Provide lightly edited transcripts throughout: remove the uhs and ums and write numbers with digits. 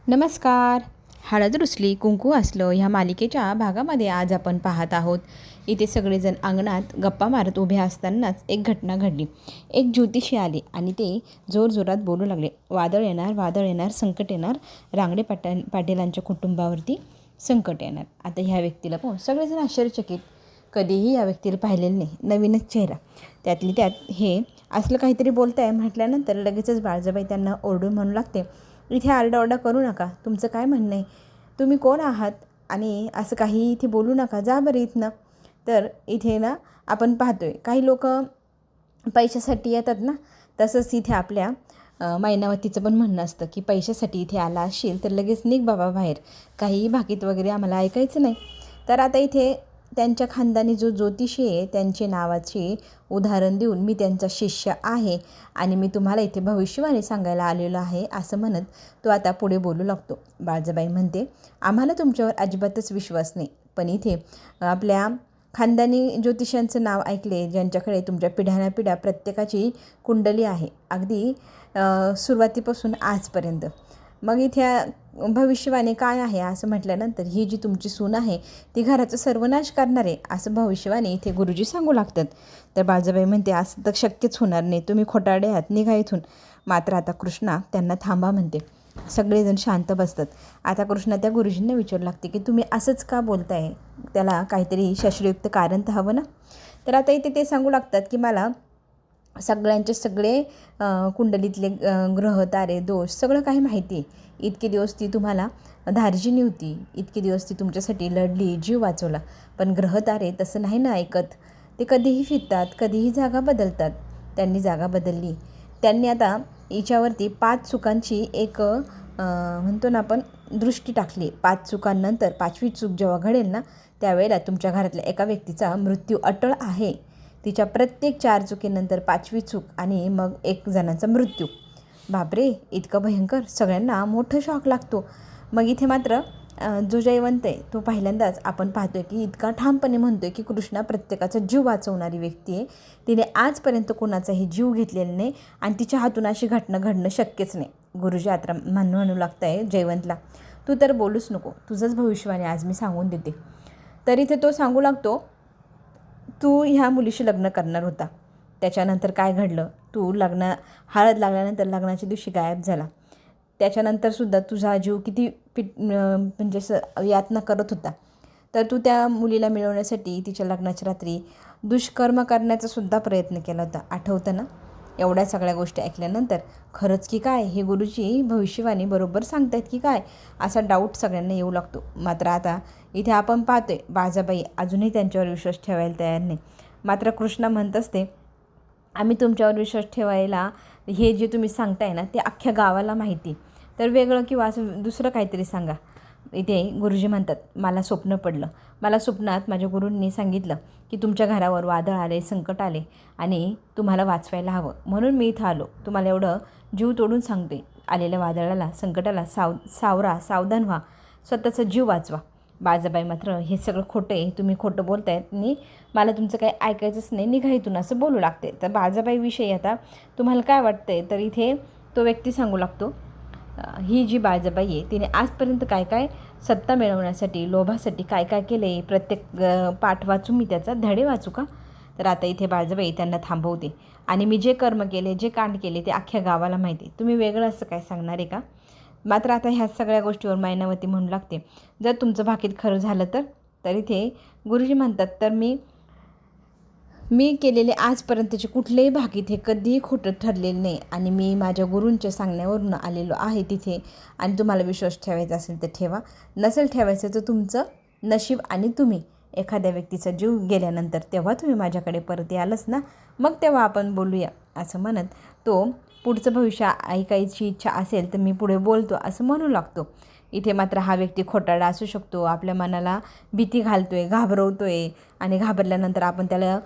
नमस्कार. हळद रुसली कुंकू असलं ह्या मालिकेच्या भागामध्ये आज आपण पाहत आहोत. इथे सगळेजण अंगणात गप्पा मारत उभे असतानाच एक घटना घडली. एक ज्योतिषी आले आणि ते जोरजोरात बोलू लागले, वादळ येणार, वादळ येणार, संकट येणार, रांगडे पाटीलांच्या कुटुंबावरती संकट येणार. आता ह्या व्यक्तीला पाहून सगळेजण आश्चर्यचकित. कधीही या व्यक्तीला पाहिलेलं नाही, नवीनच चेहरा. त्यातली त्यात हे असलं काहीतरी बोलताय म्हटल्यानंतर लगेचच बाळजाबाई त्यांना ओरडून म्हणू लागते, इथे आरडाओरडा करू नका. तुमचं काय म्हणणं आहे? तुम्ही कोण आहात? आणि असं काही इथे बोलू नका, जा बरं इथनं. तर इथे ना आपण पाहतोय काही लोक पैशासाठी येतात ना, तसंच इथे आपल्या मैनावतीचं पण म्हणणं असतं की पैशासाठी इथे आला असशील तर लगेच निघ बाबा बाहेर, काही भाकीत वगैरे आम्हाला ऐकायचं नाही. तर आता इथे त्यांच्या खानदानी जो ज्योतिषी आहे त्यांचे नावाचे उदाहरण देऊन मी त्यांचा शिष्य आहे आणि मी तुम्हाला इथे भविष्यवाणी सांगायला आलेलो आहे असं म्हणत तो आता पुढे बोलू लागतो. बाळजाबाई म्हणते, आम्हाला तुमच्यावर अजिबातच विश्वास नाही, पण इथे आपल्या खानदानी ज्योतिषांचं नाव ऐकले, ज्यांच्याकडे तुमच्या पिढ्यानपिढ्या प्रत्येकाची कुंडली आहे, अगदी सुरुवातीपासून आजपर्यंत. मग इथे भविष्यवाणी काय आहे असं म्हटल्यानंतर ही जी तुमची सून आहे ती घराचा सर्वनाश करणार आहे असं भविष्यवाणी इथे गुरुजी सांगू लागतात. तर बाळजाबाई म्हणते, असं तर शक्यच होणार नाही, तुम्ही खोटारडे आहात, निघा इथून. मात्र आता कृष्णा त्यांना थांबा म्हणते. सगळेजण शांत बसतात. आता कृष्णा त्या गुरुजींना विचारू लागते की तुम्ही असंच का बोलताय, त्याला काहीतरी शास्त्रयुक्त कारण तर हवं ना. तर आता इथे ते सांगू लागतात की मला सगळ्यांचे सगळे कुंडलीतले ग्रह तारे दोष सगळं काही माहिती आहे. इतके दिवस ती तुम्हाला धार्जिनी होती, इतके दिवस ती तुमच्यासाठी लढली, जीव वाचवला. पण ग्रह तारे तसं नाही ना ऐकत, ते कधीही फिरतात, कधीही जागा बदलतात. त्यांनी जागा बदलली. त्यांनी आता हिच्यावरती 5 चुकांची एक म्हणतो ना आपण दृष्टी टाकली. 5 चुकांनंतर 5वी चूक जेव्हा घडेल ना, त्यावेळेला तुमच्या घरातल्या एका व्यक्तीचा मृत्यू अटळ आहे. तिच्या प्रत्येक 4 चुकीनंतर 5वी चूक आणि मग 1 जणाचा मृत्यू. बापरे, इतकं भयंकर. सगळ्यांना मोठं शॉक लागतो. मग इथे मात्र जो जयवंत आहे तो पहिल्यांदाच आपण पाहतोय की इतका ठामपणे म्हणतोय की कृष्णा प्रत्येकाचा जीव वाचवणारी व्यक्ती आहे. तिने आजपर्यंत कोणाचाही जीव घेतलेला नाही आणि तिच्या हातून अशी घटना घडणं शक्यच नाही. गुरुजी आता म्हणू लागताय जयवंतला, तू तर बोलूच नको, तुझंच भविष्यवाणी आज मी सांगून देते. तर इथे तो सांगू लागतो, तू ह्या मुलीशी लग्न करणार होता, त्याच्यानंतर काय घडलं? तू हळद लागल्यानंतर लग्नाच्या दिवशी गायब झाला. त्याच्यानंतरसुद्धा तुझा जीव किती म्हणजे यातना करत होता. तर तू त्या मुलीला मिळवण्यासाठी तिच्या लग्नाच्या रात्री दुष्कर्म करण्याचासुद्धा प्रयत्न केला होता, आठवतं ना? एवढ्या सगळ्या गोष्टी ऐकल्यानंतर खरंच की काय हे गुरुजी भविष्यवाणी बरोबर सांगतायत की काय असा डाऊट सगळ्यांना येऊ लागतो. मात्र आता इथे आपण पाहतोय बाळजाबाई अजूनही त्यांच्यावर विश्वास ठेवायला तयार नाही. मात्र कृष्णा म्हणत असते, आम्ही तुमच्यावर विश्वास ठेवायला, हे जे तुम्ही सांगताय ना ते अख्ख्या गावाला माहिती, तर वेगळं किंवा असं दुसरं काहीतरी सांगा. इथे गुरुजी म्हणतात, मला स्वप्न पडलं, मला स्वप्नात माझ्या गुरूंनी सांगितलं की तुमच्या घरावर वादळ आले, संकट आले आणि तुम्हाला वाचवायला हवं, म्हणून मी इथं आलो. तुम्हाला एवढं जीव तोडून सांगते, आलेल्या वादळाला, संकटाला सावरा, सावधान व्हा, स्वतःचा जीव वाचवा. बाळजाबाई मात्र, हे सगळं खोटं आहे, तुम्ही खोटं बोलतायत आणि मला तुमचं काही ऐकायचंच नाही, निघा इथून, असं बोलू लागते. तर बाळजाबाईविषयी आता तुम्हाला काय वाटतंय? तर इथे तो व्यक्ती सांगू लागतो, ही जी बाळजाबाई आहे तिने आजपर्यंत काय काय सत्ता मिळवण्यासाठी, लोभासाठी काय काय केले, प्रत्येक पाठ वाचू मी, त्याचा धडे वाचू का? तर आता इथे बाळजाबाई त्यांना थांबवते आणि मी जे कर्म केले, जे कांड केले ते अख्ख्या गावाला माहिती, तुम्ही वेगळं असं काय सांगणार आहे का? मात्र आता ह्या सगळ्या गोष्टीवर मैनावती म्हणू लागते, जर तुमचं भाकीत खरं झालं तर इथे गुरुजी म्हणतात, तर मी केलेले आजपर्यंतचे कुठलेही भाकीत हे कधीही खोटं ठरलेलं नाही आणि मी माझ्या गुरूंच्या सांगण्यावरून आलेलो आहे तिथे. आणि तुम्हाला विश्वास ठेवायचा असेल तर ठेवा, नसेल ठेवायचं तर तुमचं नशीब. आणि तुम्ही एखाद्या व्यक्तीचा जीव गेल्यानंतर तेव्हा तुम्ही माझ्याकडे परत यालच ना, मग तेव्हा आपण बोलूया, असं म्हणत तो पुढचं भविष्य ऐकायची इच्छा असेल तर मी पुढे बोलतो असं म्हणू लागतो. इथे मात्र हा व्यक्ती खोटारडा असू शकतो, आपल्या मनाला भीती घालतोय, घाबरवतोय आणि घाबरल्यानंतर आपण त्याला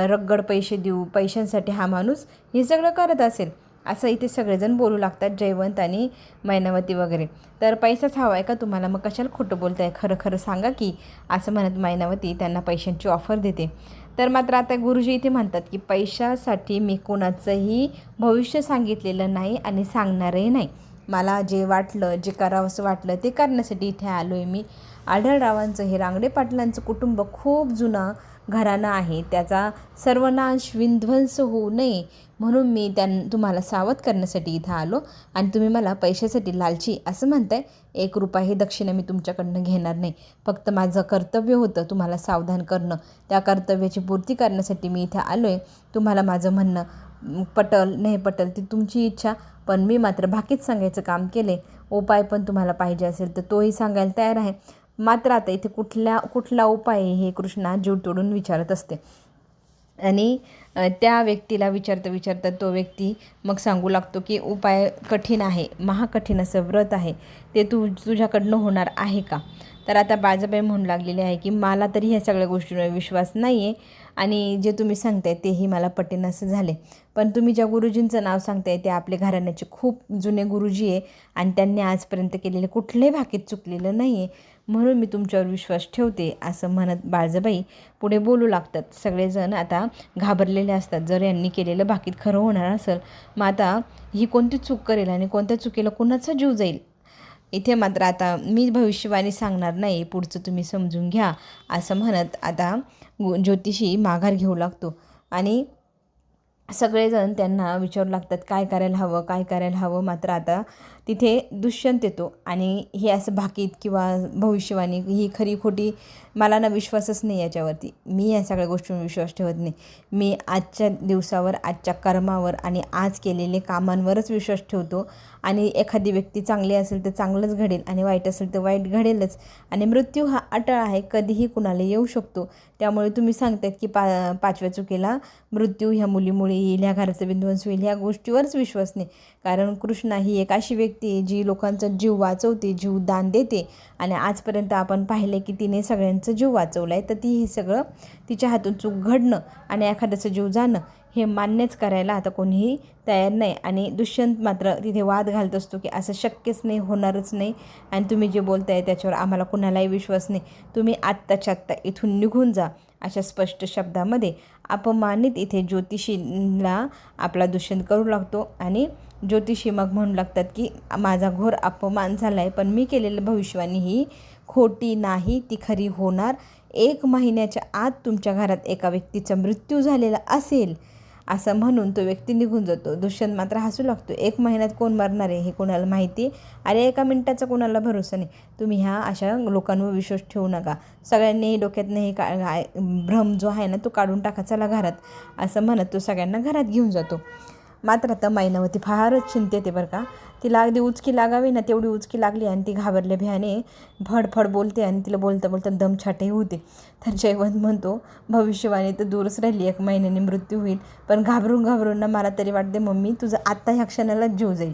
रगड पैसे देऊ, पैशांसाठी हा माणूस हे सगळं करत असेल, असं इथे सगळेजण बोलू लागतात, जयवंत आणि मैनावती वगैरे. तर पैसाच हवा आहे का तुम्हाला? मग कशाला खोटं बोलताय, खरं खरं सांगा की, असं म्हणत मैनावती त्यांना पैशांची ऑफर देते. तर मात्र आता गुरुजी इथे म्हणतात की पैशासाठी मी कोणाचंही भविष्य सांगितलेलं नाही आणि सांगणारही नाही. मला जे वाटलं, जे करावंसं वाटलं ते करण्यासाठी इथे आलो आहे मी. आढळरावांचं हे रांगडे पाटलांचं कुटुंब खूप जुनं घराणं आहे. त्याचा सर्वनाश विध्वंस होऊ नये म्हणून मी तुम्हाला सावध करण्यासाठी इथं आलो. आणि तुम्ही मला पैशासाठी लालची असं म्हणताय. 1 रुपयाही दक्षिणा मी तुमच्याकडनं घेणार नाही. फक्त माझं कर्तव्य होतं तुम्हाला सावधान करणं. त्या कर्तव्याची पूर्ती करण्यासाठी मी इथे आलो आहे. तुम्हाला माझं म्हणणं पटल नाही पटल ती तुमची इच्छा, पण मी मात्र बाकीच सांगायचं काम केले. उपाय पण तुम्हाला पाहिजे असेल तर तोही सांगायला तयार आहे. मात्र आता इथे कुठला उपाय हे कृष्णा जीव तोडून विचारत असते. आणि त्या व्यक्तीला विचारता तो व्यक्ती मग सांगू लागतो की उपाय कठीण आहे, महाकठीण असं व्रत आहे, ते तुझ्याकडनं होणार आहे का? तर आता बाजाबाई म्हणू लागलेली आहे की मला तरी ह्या सगळ्या गोष्टींवर विश्वास नाही आहे आणि जे तुम्ही सांगताय तेही मला पटेन असं झाले. पण तुम्ही ज्या गुरुजींचं नाव सांगताय ते आपल्या घराण्याचे खूप जुने गुरुजी आहे आणि त्यांनी आजपर्यंत केलेले कुठल्याही भाकीत चुकलेलं नाही आहे, म्हणून मी तुमच्यावर विश्वास ठेवते असं म्हणत बाळजाबाई पुढे बोलू लागतात. सगळेजण आता घाबरलेले असतात. जर यांनी केलेलं भाकीत खरं होणार असेल, मग आता ही कोणती चूक करेल आणि कोणत्या चुकीला कुणाचा जीव जाईल. इथे मात्र आता मी भविष्यवाणी सांगणार नाही, पुढचं तुम्ही समजून घ्या असं म्हणत आता ज्योतिषी माघार घेऊ लागतो. आणि सगळेजण त्यांना विचारू लागतात काय करायला हवं. मात्र आता तिथे दुष्यंत येतो आणि हे असं भाकीत किंवा भविष्यवाणी ही खरी खोटी मला ना विश्वासच नाही याच्यावरती. मी या सगळ्या गोष्टींवर विश्वास ठेवत नाही. मी आजच्या दिवसावर, आजच्या कर्मावर आणि आज केलेले कामांवरच विश्वास ठेवतो. आणि एखादी व्यक्ती चांगली असेल तर चांगलंच घडेल आणि वाईट असेल तर वाईट घडेलच. आणि मृत्यू हा अटळ आहे, कधीही कुणाला येऊ शकतो. त्यामुळे तुम्ही सांगतायत की 5व्या चुकीला मृत्यू ह्या मुलीमुळे येईल, ह्या घराचा विध्वंस होईल, ह्या गोष्टीवरच विश्वास नाही. कारण कृष्णा ही एक अशी व्यक्ती आहे जी लोकांचा जीव वाचवते, जीवदान देते. आणि आजपर्यंत आपण पाहिले की तिने सगळ्यांचा जीव वाचवला आहे. तर ती हे सगळं तिच्या हातून चूक घडणं आणि एखाद्याचं जीव जाणं हे मान्यच करायला आता कोणीही तयार नाही. आणि दुष्यंत मात्र तिथे वाद घालत असतो की असं शक्यच नाही, होणारच नाही आणि तुम्ही जे बोलताय त्याच्यावर आम्हाला कुणालाही विश्वास नाही. तुम्ही आत्ताच्या आत्ता इथून निघून जा अशा स्पष्ट शब्दामध्ये अपमानित इथे ज्योतिषीला आपला दुष्यंत करू लागतो. आणि ज्योतिषी मग म्हणू लागतात की माझा घोर अपमान झाला आहे, पण मी केलेलं भविष्यवाणी ही खोटी नाही, ती खरी होणार. 1 महिन्याच्या आत तुमच्या घरात एका व्यक्तीचा मृत्यू झालेला असेल असं म्हणून तो व्यक्ती निघून जातो. दुष्यंत मात्र हसू लागतो. 1 महिन्यात कोण मरणार आहे हे कोणाला माहिती? अरे 1 मिनिटाचा कोणाला भरोसा नाही. तुम्ही ह्या अशा लोकांवर विश्वास ठेवू नका. सगळ्यांनी डोक्यातनं हे भ्रम जो आहे ना तो काढून टाका, चला घरात असं म्हणत तो सगळ्यांना घरात घेऊन जातो. मात्र आता मैनावती फारच चिंतेत आहे बरं का. तिला अगदी उचकी लागावी ना तेवढी उचकी लागली आणि ती घाबरल्या भ्याने फडफड बोलते आणि तिला बोलता बोलता दमछाटही होते. तर जयवंत म्हणतो भविष्यवाणी तर दूरच राहिली, 1 महिन्याने मृत्यू होईल, पण घाबरून ना मला तरी वाटते मम्मी तुझं आत्ता ह्या क्षणालाच जीव जाईल.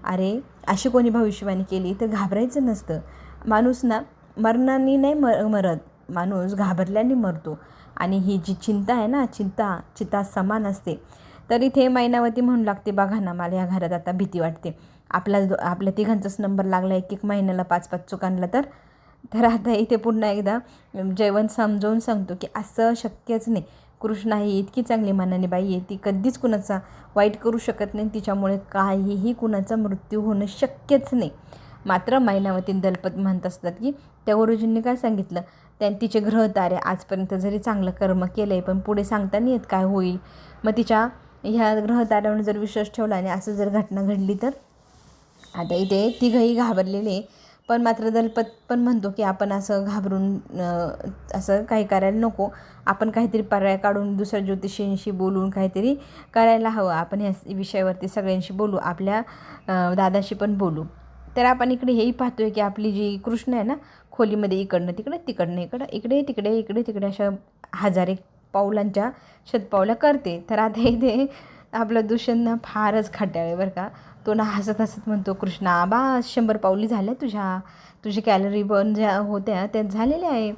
अरे अशी कोणी भविष्यवाणी केली तर घाबरायचं नसतं. माणूस ना मरणाने नाही मरत, माणूस घाबरल्याने मरतो. आणि ही जी चिंता आहे ना, चिता समान असते. तर इथे मैनावती म्हणू लागते बघा ना मला या घरात आता भीती वाटते. आपल्या तिघांचाच नंबर लागला 1 महिन्याला 5 चुकांना. तर आता इथे पुन्हा एकदा जयवंत समजावून सांगतो की असं शक्यच नाही. कृष्णा ही इतकी चांगली मनाने बाई आहे, ती कधीच कुणाचा वाईट करू शकत नाही. तिच्यामुळे काहीही कुणाचा मृत्यू होणं शक्यच नाही. मात्र मैनावती दलपत म्हणत असतात की त्या गुरुजींनी काय सांगितलं, तिचे ग्रह तारे आजपर्यंत जरी चांगलं कर्म केलं आहे पण पुढे सांगता नाही येत काय होईल. मग तिच्या ह्या ग्रहताऱ्यावर जर विश्वास ठेवला आणि असं जर घटना घडली तर. आता इथे तिघंही घाबरलेले, पण मात्र दलपत पण म्हणतो की आपण असं घाबरून असं काही करायला नको. आपण काहीतरी पर्याय काढून दुसऱ्या ज्योतिषींशी बोलून काहीतरी करायला हवं. आपण ह्या विषयावरती सगळ्यांशी बोलू, आपल्या दादाशी पण बोलू. तर आपण इकडे हेही पाहतो आहे की आपली जी कृष्ण आहे ना खोलीमध्ये इकडनं इकडे तिकडे अशा 1000 पावलांच्या शतपावल्या करते. तर आता इथे आपलं दुष्यंत फारच खट्याळ आहे बरं का. तो ना हसत म्हणतो कृष्णा बा 100 पावली झाल्या तुझी कॅलरी बर्न ज्या होत्या त्या झालेल्या आहे.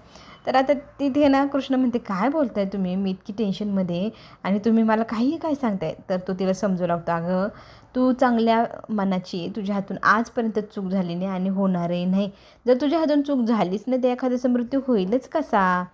तर आता तिथे ना कृष्ण म्हणते काय बोलताय तुम्ही, मी इतकी टेन्शनमध्ये आणि तुम्ही मला काय सांगताय. तर तो तिला समजू लागतो, अगं तू चांगल्या मनाची, तुझ्या हातून आजपर्यंत चूक झाली नाही आणि होणारही नाही. जर तुझ्या हातून चूक झालीच नाही तर एखाद्याचा मृत्यू होईलच कसा.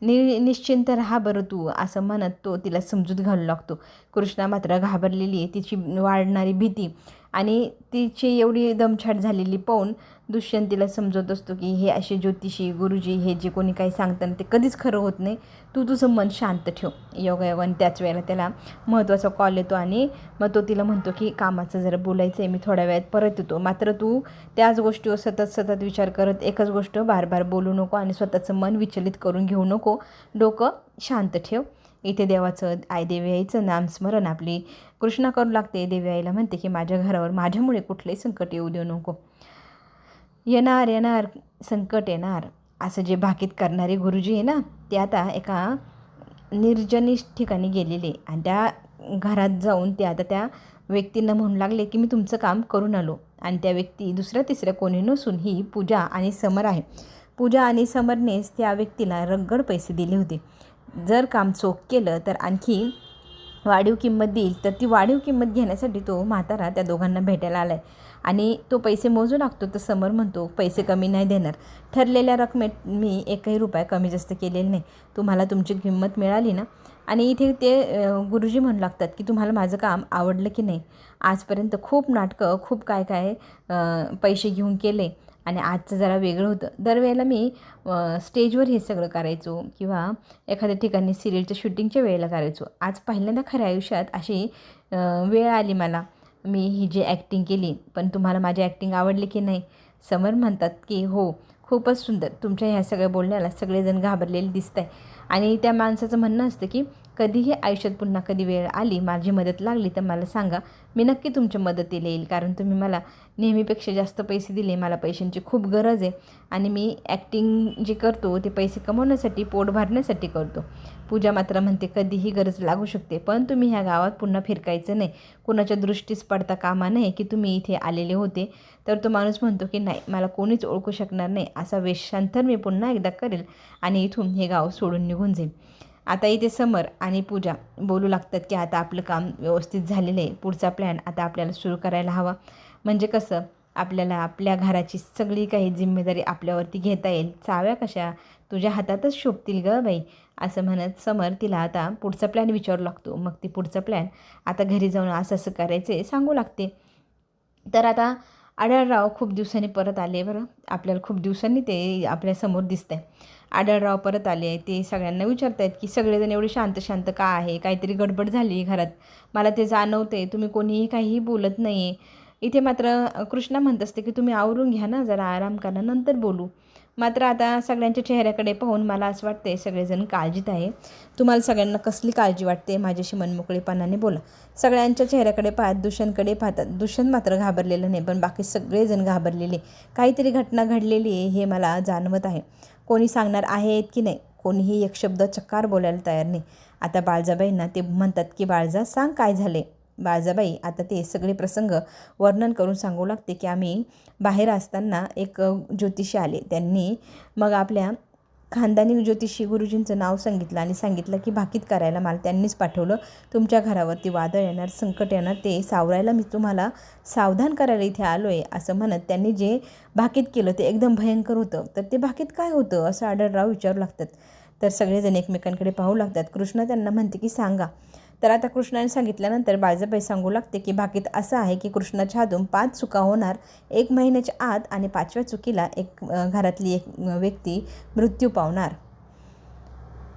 निश्चिंत राहा बरं तू असं म्हणत तो तिला समजूत घालू लागतो. कृष्णा मात्र घाबरलेली आहे, तिची वाढणारी भीती आणि तिची एवढी दमछाट झालेली पाहून दुष्यंत तिला समजवत असतो की हे असे ज्योतिषी गुरुजी हे जे कोणी काही सांगतात ते कधीच खरं होत नाही, तू तुझं मन शांत ठेव. योगायोगाने त्याच वेळेला त्याला महत्त्वाचा कॉल येतो आणि मग तो तिला म्हणतो की कामाचं जरा बोलायचं आहे, मी थोड्या वेळात परत येतो, मात्र तू त्याच गोष्टीवर सतत विचार करत एकच गोष्ट बार बार बोलू नको आणि स्वतःचं मन विचलित करून घेऊ नको, डोकं शांत ठेव. इथे देवाचं देवी आईचं नामस्मरण आपली कृष्णा करू लागते. देवी आईला म्हणते की माझ्या घरावर माझ्यामुळे कुठलंही संकट येऊ देऊ नको. येणार संकट येणार असं जे भाकीत करणारे गुरुजी आहे ना, ते आता एका निर्जनी ठिकाणी गेलेले आणि त्या घरात जाऊन ते आता त्या व्यक्तींना म्हणू लागले की मी तुमचं काम करून आलो. आणि त्या व्यक्ती दुसऱ्या तिसऱ्या कोणी नसून ही पूजा आणि समर आहे. पूजा आणि समरनेच त्या व्यक्तीला रगड पैसे दिले होते. जर काम चोख केलं तर आणखी वाढीव किंमत देईल, तर ती वाढीव किंमत घेण्यासाठी तो म्हातारा त्या दोघांना भेटायला आला आहे आणि तो पैसे मोजू लागतो. तर समर म्हणतो पैसे कमी नाही देणार, ठरलेल्या रकमेत मी एकही रुपया कमी जास्त केलेला नाही, तुम्हाला तुमची किंमत मिळाली ना. आणि इथे ते गुरुजी म्हणू लागतात की तुम्हाला माझं काम आवडलं की नाही. आजपर्यंत खूप नाटकं खूप काय पैसे घेऊन केले आणि आजचं जरा वेगळं होतं. दरवेळेला मी स्टेजवर हे सगळं करायचो किंवा एखाद्या ठिकाणी सिरियलच्या शूटिंगच्या वेळेला करायचो. आज पहिल्यांदा खऱ्या आयुष्यात अशी वेळ आली मला, मी ही जी ॲक्टिंग केली, पण तुम्हाला माझी ॲक्टिंग आवडली की नाही. समर म्हणतात की हो खूपच सुंदर, तुमच्या ह्या सगळ्या बोलण्याला सगळेजण घाबरलेले दिसत आहे. आणि त्या माणसाचं म्हणणं असतं की कधीही आयुष्यात पुन्हा कधी वेळ आली माझी मदत लागली तर मला सांगा, मी नक्की तुमच्या मदतीला येईल, कारण तुम्ही मला नेहमीपेक्षा जास्त पैसे दिले, मला पैशांची खूप गरज आहे आणि मी ॲक्टिंग जे करतो ते पैसे कमवण्यासाठी पोट भरण्यासाठी करतो. पूजा मात्र म्हणते कधीही गरज लागू शकते, पण तुम्ही ह्या गावात पुन्हा फिरकायचं नाही, कुणाच्या दृष्टीस पडता कामा नये की तुम्ही इथे आलेले होते. तर तो माणूस म्हणतो की नाही, मला कोणीच ओळखू शकणार नाही, असा वेषांतर मी पुन्हा एकदा करेल आणि इथून हे गाव सोडून निघून जाईल. आता इथे समर आणि पूजा बोलू लागतात की आता आपलं काम व्यवस्थित झालेलं आहे, पुढचा प्लॅन आता आपल्याला सुरू करायला हवा. म्हणजे कसं आपल्याला आपल्या घराची सगळी काही जिम्मेदारी आपल्यावरती घेता येईल. चाव्या कशा तुझ्या हातातच शोभतील गं बाई, असं म्हणत समर तिला आता पुढचा प्लॅन विचारू लागतो. मग ती पुढचा प्लॅन आता घरी जाऊन असं करायचे सांगू लागते. तर आता आढळराव खूप दिवसांनी परत आले. बरं, आपल्याला खूप दिवसांनी ते आपल्यासमोर दिसत आहे. आढळराव परत आले, ते सगळ्यांना विचारत आहेत की सगळेजण एवढे शांत का आहे, काहीतरी गडबड झाली घरात, मला ते जाणवते, तुम्ही कोणीही काहीही बोलत नाही आहे. इथे मात्र कृष्णा म्हणत असते की तुम्ही आवरून घ्या ना, जरा आराम करा, नंतर बोलू. मात्र आता सगळ्यांच्या चेहऱ्याकडे पाहून मला असं वाटते सगळेजण काळजीत आहे. तुम्हाला सगळ्यांना कसली काळजी वाटते, माझ्याशी मनमोकळेपणाने बोला. सगळ्यांच्या चेहऱ्याकडे पाहत दुष्यंतकडे पाहतात. दुष्यंत मात्र घाबरलेलं नाही, पण बाकी सगळेजण घाबरलेले. काहीतरी घटना घडलेली आहे हे मला जाणवत आहे. कोणी सांगणार आहेत की नाही, कोणीही एक शब्द चकार बोलायला तयार नाही. आता बाळजाबाईंना ते म्हणतात की बाळजा सांग काय झाले. बाळजाबाई आता ते सगळे प्रसंग वर्णन करून सांगू लागते की आम्ही बाहेर असताना एक ज्योतिषी आले, त्यांनी मग आपल्या खानदानी ज्योतिषी गुरुजींचं नाव सांगितलं आणि सांगितलं की भाकीत करायला मला त्यांनीच पाठवलं, तुमच्या घरावरती वादळ येणार, संकट येणार, ते सावरायला मी तुम्हाला सावधान करायला इथे आलो आहे, असं म्हणत त्यांनी जे भाकीत केलं ते एकदम भयंकर होतं. तर ते भाकीत काय होतं असं आढळराव विचारू लागतात. तर सगळेजण एकमेकांकडे पाहू लागतात. कृष्णा त्यांना म्हणते की सांगा. तर आता कृष्णाने सांगितल्यानंतर बाळजाबाई सांगू लागते की भाकीत असं आहे की कृष्णाच्या हातून 5 चुका होणार 1 महिन्याच्या आत आणि 5व्या चुकीला घरातली एक व्यक्ती मृत्यू पावणार.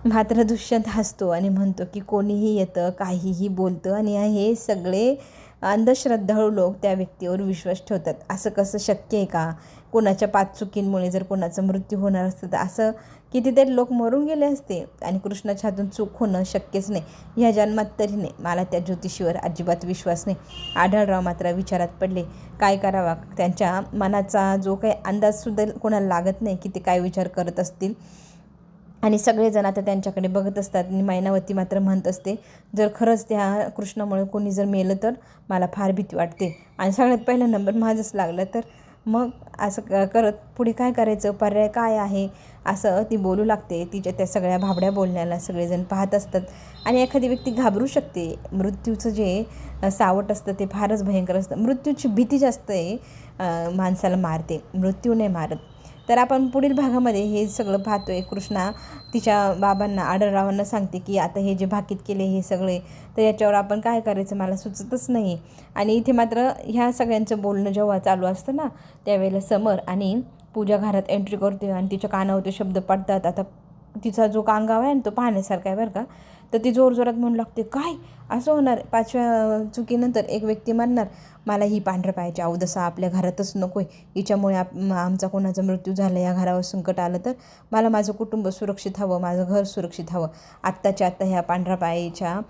मात्र दुष्यंत हसतो आणि म्हणतो की कोणीही येतं, काहीही बोलतं आणि हे सगळे अंधश्रद्धाळू लोक त्या व्यक्तीवर विश्वास ठेवतात. असं कसं शक्य आहे का? कोणाच्या 5 चुकींमुळे जर कोणाचा मृत्यू होणार असतं तर असं कितीतरी लोक मरून गेले असते आणि कृष्णाच्या हातून चूक होणं शक्यच नाही. ह्या जन्मात तरी नाही. मला त्या ज्योतिषीवर अजिबात विश्वास नाही. आढळराव मात्र विचारात पडले. काय करावा? त्यांच्या मनाचा जो काही अंदाजसुद्धा कोणाला लागत नाही की ते काय विचार करत असतील. आणि सगळेजण आता त्यांच्याकडे बघत असतात आणि मैनावती मात्र म्हणत असते जर खरंच त्या कृष्णामुळे कोणी जर मेलं तर मला फार भीती वाटते आणि सगळ्यात पहिला नंबर माझंच लागलं तर मग असं करत पुढे काय करायचं, पर्याय काय आहे असं ती बोलू लागते. तिच्या त्या सगळ्या भाबड्या बोलण्याला सगळेजण पाहत असतात आणि एखादी व्यक्ती घाबरू शकते. मृत्यूचं जे सावट असतं ते फारच भयंकर असतं. मृत्यूची भीती जास्त आहे, माणसाला मारते, मृत्यू नाही मारत. तर आपण पुढील भागामध्ये हे सगळं पाहतोय. कृष्णा तिच्या बाबांना आढळरावांना सांगते की आता हे जे भाकीत केले हे सगळे, तर याच्यावर आपण काय करायचं मला सुचतच नाही. आणि इथे मात्र ह्या सगळ्यांचं बोलणं जेव्हा चालू असतं ना, त्यावेळेला समर आणि पूजा घरात एंट्री करते आणि तिच्या कानावर ते शब्द पडतात. आता तिचा जो कांगाव आहे ना तो पाहण्यासारखा आहे बरं का. तर ती जोरजोरात म्हणू लागते, काय असं होणार? 5व्या चुकीनंतर एक व्यक्ती म्हणणार, मला ही पांढऱ्या पायाची अवदसा आपल्या घरातच नको आहे. हिच्यामुळे आमचा कोणाचा मृत्यू झाला, या घरावर संकट आलं तर मला माझं कुटुंब सुरक्षित हवं, माझं घर सुरक्षित हवं. आत्ताच्या आत्ता ह्या पांढऱ्या पायाच्या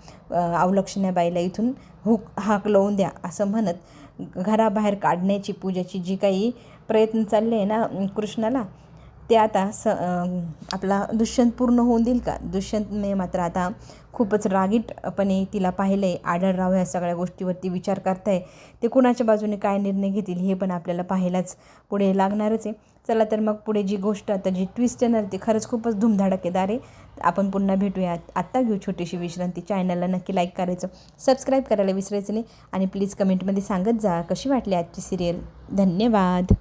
अवलक्षण्या बाईला इथून हाक लावून द्या, असं म्हणत घराबाहेर काढण्याची पूजाची जी काही प्रयत्न चालले आहे ना कृष्णाला, ते आता आपला दुष्यंत पूर्ण होऊन देईल का? दुष्यंतने मात्र आता खूपच रागीटपणे तिला पाहिलं आहे. आढळराव ह्या सगळ्या गोष्टीवरती विचार करताय. ते कुणाच्या बाजूने काय निर्णय घेतील हे पण आपल्याला पाहायलाच पुढे लागणारच आहे. चला तर मग पुढे जी गोष्ट आता जी ट्विस्ट येणार ती खरंच खूपच धुमधडाकेदार आहे. आपण पुन्हा भेटूयात. आत्ता घेऊ छोटीशी विश्रांती. चॅनलला नक्की लाईक करायचं, सबस्क्राईब करायला विसरायचं नाही आणि प्लीज कमेंटमध्ये सांगत जा कशी वाटली आजची सिरियल. धन्यवाद.